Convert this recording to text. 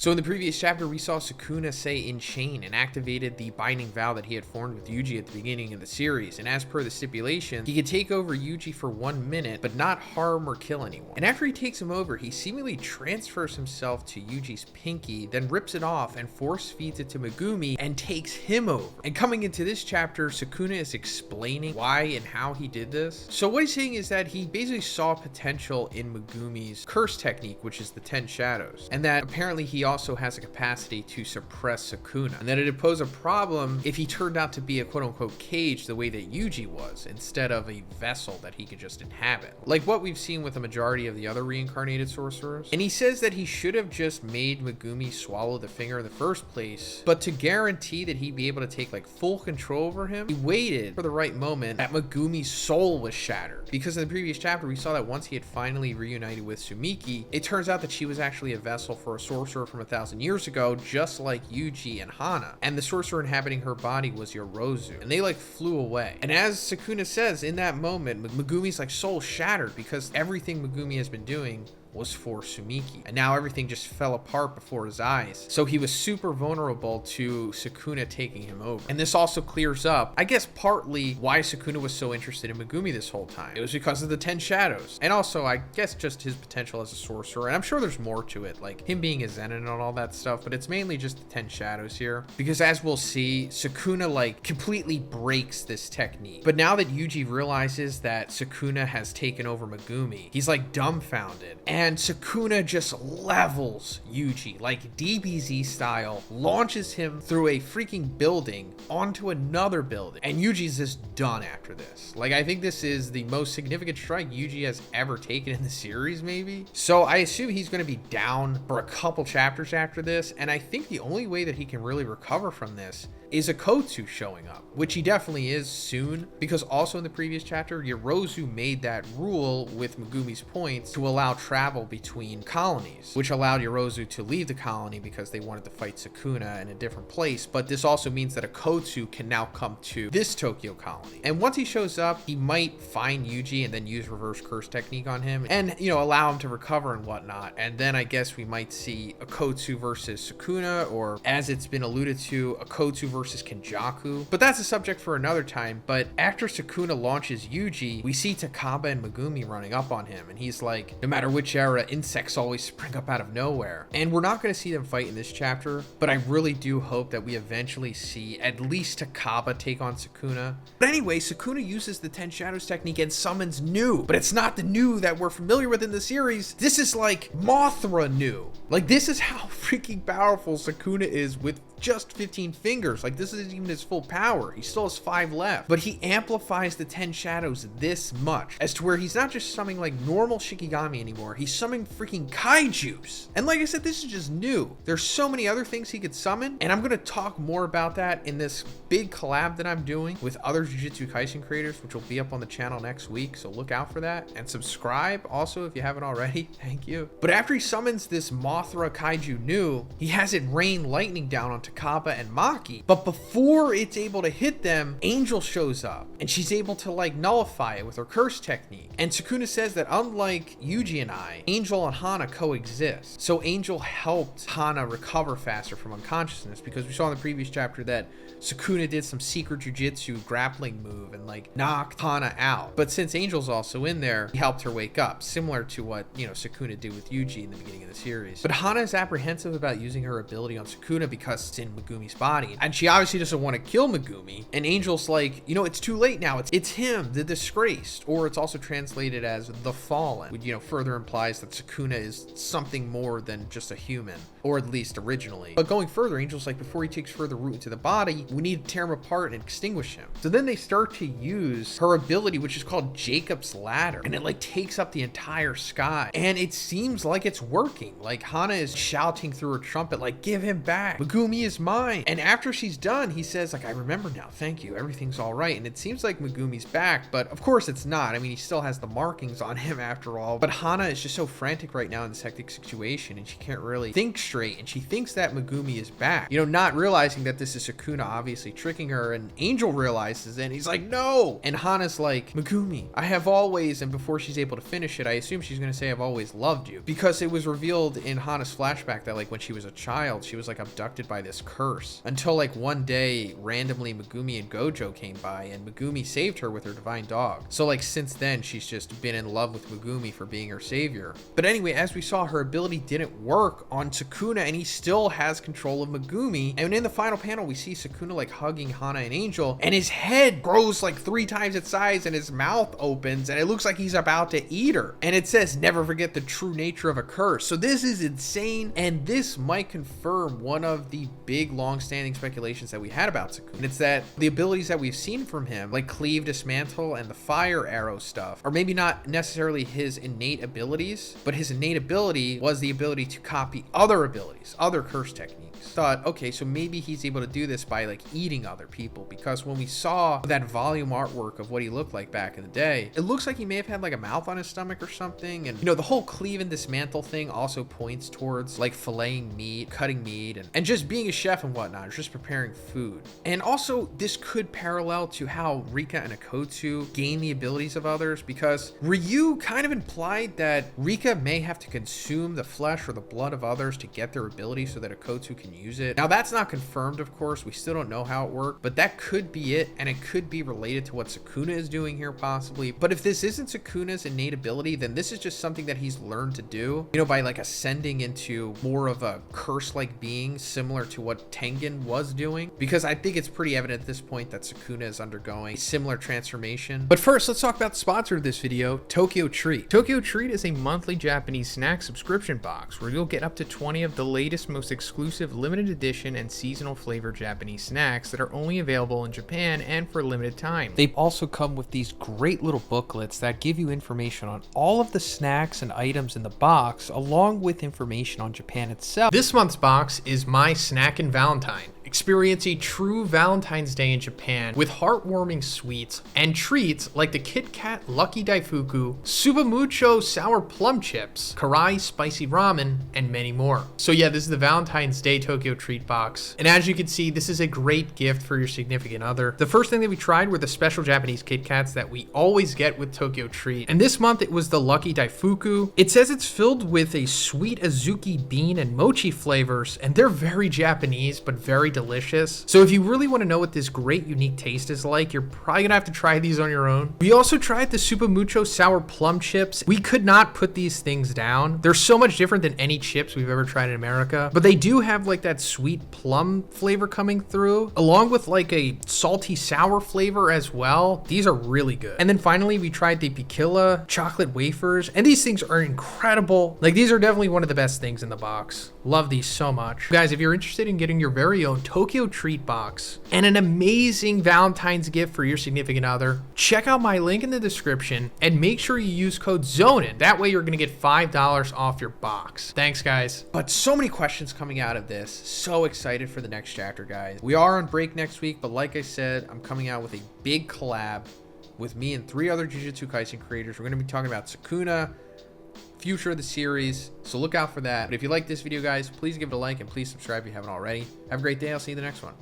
So in the previous chapter, we saw Sukuna say Enchain and activated the binding vow that he had formed with Yuji at the beginning of the series. And as per the stipulation, he could take over Yuji for 1 minute, but not harm or kill anyone. And after he takes him over, he seemingly transfers himself to Yuji's pinky, then rips it off and force feeds it to Megumi and takes him over. And coming into this chapter, Sukuna is explaining why and how he did this. So what he's saying is that he basically saw potential in Megumi's curse technique, which is the 10 shadows, and that apparently he also has a capacity to suppress Sukuna, and that it'd pose a problem if he turned out to be a quote-unquote cage the way that Yuji was, instead of a vessel that he could just inhabit, like what we've seen with the majority of the other reincarnated sorcerers. And he says that he should have just made Megumi swallow the finger in the first place, but to guarantee that he'd be able to take like full control over him, he waited for the right moment that Megumi's soul was shattered. Because in the previous chapter, we saw that once he had finally reunited with Sumiki, it turns out that she was actually a vessel for a sorcerer from 1,000 years ago, just like Yuji and Hana. And the sorcerer inhabiting her body was Yorozu. And they like flew away. And as Sukuna says, in that moment, Megumi's like soul shattered because everything Megumi has been doing was for Sumiki, and now everything just fell apart before his eyes. So he was super vulnerable to Sukuna taking him over. And this also clears up, I guess, partly why Sukuna was so interested in Megumi this whole time. It was because of the 10 shadows, and also I guess just his potential as a sorcerer. And I'm sure there's more to it, like him being a Zenin and all that stuff, but it's mainly just the 10 shadows here, because as we'll see, Sukuna like completely breaks this technique. But now that Yuji realizes that Sukuna has taken over Megumi, he's like dumbfounded, and Sukuna just levels Yuji, like DBZ style, launches him through a freaking building onto another building, and Yuji's just done after this. Like, I think this is the most significant strike Yuji has ever taken in the series, maybe. So I assume he's going to be down for a couple chapters after this, and I think the only way that he can really recover from this is a Kotsu showing up, which he definitely is soon, because also in the previous chapter, Yorozu made that rule with Megumi's points to allow travel between colonies, which allowed Yorozu to leave the colony because they wanted to fight Sukuna in a different place. But this also means that a Kotsu can now come to this Tokyo colony. And once he shows up, he might find Yuji and then use reverse curse technique on him and, you know, allow him to recover and whatnot. And then I guess we might see a Kotsu versus Sukuna, or as it's been alluded to, a Kotsu versus Kenjaku. But that's a subject for another time. But after Sukuna launches Yuji, we see Takaba and Megumi running up on him, and he's like, no matter which era, insects always spring up out of nowhere. And we're not going to see them fight in this chapter, but I really do hope that we eventually see at least Takaba take on Sukuna. But anyway, Sukuna uses the 10 shadows technique and summons Nu, but it's not the Nu that we're familiar with in the series. This is like Mothra Nu. Like, this is how freaking powerful Sukuna is with just 15 fingers. Like, this isn't even his full power. He still has 5 left, but he amplifies the 10 shadows this much, as to where he's not just summoning like normal Shikigami anymore. He's summoning freaking kaijus. And like I said, this is just new. There's so many other things he could summon, and I'm going to talk more about that in this big collab that I'm doing with other Jujutsu Kaisen creators, which will be up on the channel next week. So look out for that, and subscribe also if you haven't already. Thank you. But after he summons this Mothra kaiju Nu, he has it rain lightning down on Takaba and Maki. But before it's able to hit them, Angel shows up, and she's able to like nullify it with her curse technique. And Sukuna says that unlike Yuji and I, Angel and Hana coexist. So Angel helped Hana recover faster from unconsciousness, because we saw in the previous chapter that Sukuna did some secret jujitsu grappling move and like knocked Hana out. But since Angel's also in there, he helped her wake up, similar to what, you know, Sukuna did with Yuji in the beginning of the series. But Hana is apprehensive about using her ability on Sukuna because it's in Megumi's body, and she obviously doesn't want to kill Megumi. And Angel's like, you know, it's too late now. It's him, the disgraced, or it's also translated as the fallen, which, you know, further implies that Sukuna is something more than just a human, or at least originally. But going further, Angel's like, before he takes further root into the body, we need to tear him apart and extinguish him. So then they start to use her ability, which is called Jacob's Ladder, and it like takes up the entire sky, and it seems like it's working. Like, Hana is shouting through her trumpet like, give him back, Megumi is mine. And after she's done, he says like, I remember now, thank you, everything's all right. And it seems like Megumi's back, but of course it's not. I mean, he still has the markings on him after all. But Hana is just so frantic right now in this hectic situation, and she can't really think straight, and she thinks that Megumi is back, you know, not realizing that this is Sukuna obviously tricking her. And Angel realizes it, and he's like, no. And Hana's like, Megumi, I have always, and before she's able to finish it, I assume she's gonna say I've always loved you, because it was revealed in Hana's flashback that like when she was a child, she was like abducted by this curse, until like one day randomly Megumi and Gojo came by, and Megumi saved her with her divine dog. So like since then she's just been in love with Megumi for being her savior. But anyway, as we saw, her ability didn't work on Sukuna, and he still has control of Megumi. And in the final panel, we see Sukuna like hugging Hana and Angel, and his head grows like 3 times its size, and his mouth opens, and it looks like he's about to eat her. And it says, never forget the true nature of a curse. So this is insane, and this might confirm one of the big long-standing speculations that we had about Sukuna. And it's that the abilities that we've seen from him, like Cleave, Dismantle, and the Fire Arrow stuff, are maybe not necessarily his innate abilities, but his innate ability was the ability to copy other abilities, other curse techniques. Thought, okay, so maybe he's able to do this by like eating other people, because when we saw that volume artwork of what he looked like back in the day, it looks like he may have had like a mouth on his stomach or something. And you know, the whole Cleave and Dismantle thing also points towards like filleting meat, cutting meat, and just being a chef and whatnot, or just preparing food. And also this could parallel to how Rika and Akotsu gain the abilities of others, because Ryu kind of implied that Rika may have to consume the flesh or the blood of others to get their abilities so that Akotsu can use it. Now that's not confirmed, of course, we still don't know how it worked, but that could be it, and it could be related to what Sukuna is doing here possibly. But if this isn't Sukuna's innate ability, then this is just something that he's learned to do, you know, by like ascending into more of a curse-like being, similar to what Tengen was doing, because I think it's pretty evident at this point that Sukuna is undergoing a similar transformation. But first, let's talk about the sponsor of this video, Tokyo Treat. Tokyo Treat is a monthly Japanese snack subscription box where you'll get up to 20 of the latest, most exclusive limited edition and seasonal flavor Japanese snacks that are only available in Japan and for a limited time. They also come with these great little booklets that give you information on all of the snacks and items in the box, along with information on Japan itself. This month's box is My Snack and Valentine. Experience a true Valentine's Day in Japan with heartwarming sweets and treats like the Kit Kat Lucky Daifuku, Subamucho Sour Plum Chips, Karai Spicy Ramen, and many more. So yeah, this is the Valentine's Day Tokyo Treat box. And as you can see, this is a great gift for your significant other. The first thing that we tried were the special Japanese Kit Kats that we always get with Tokyo Treat. And this month it was the Lucky Daifuku. It says it's filled with a sweet azuki bean and mochi flavors, and they're very Japanese, but very delicious. So if you really want to know what this great unique taste is like, you're probably gonna have to try these on your own. We also tried the Subamucho Sour Plum Chips. We could not put these things down. They're so much different than any chips we've ever tried in America, but they do have like that sweet plum flavor coming through, along with like a salty sour flavor as well. These are really good. And then finally, we tried the Piquilla chocolate wafers, and these things are incredible. Like, these are definitely one of the best things in the box. Love these so much. Guys, if you're interested in getting your very own Tokyo Treat box and an amazing Valentine's gift for your significant other, check out my link in the description and make sure you use code Zhoniin. That way you're gonna get $5 off your box. Thanks, guys. But so many questions coming out of this. So excited for the next chapter, guys. We are on break next week, but like I said, I'm coming out with a big collab with me and 3 other Jujutsu Kaisen creators. We're gonna be talking about Sukuna, future of the series, so look out for that. But if you like this video, guys, please give it a like and please subscribe if you haven't already. Have a great day. I'll see you in the next one.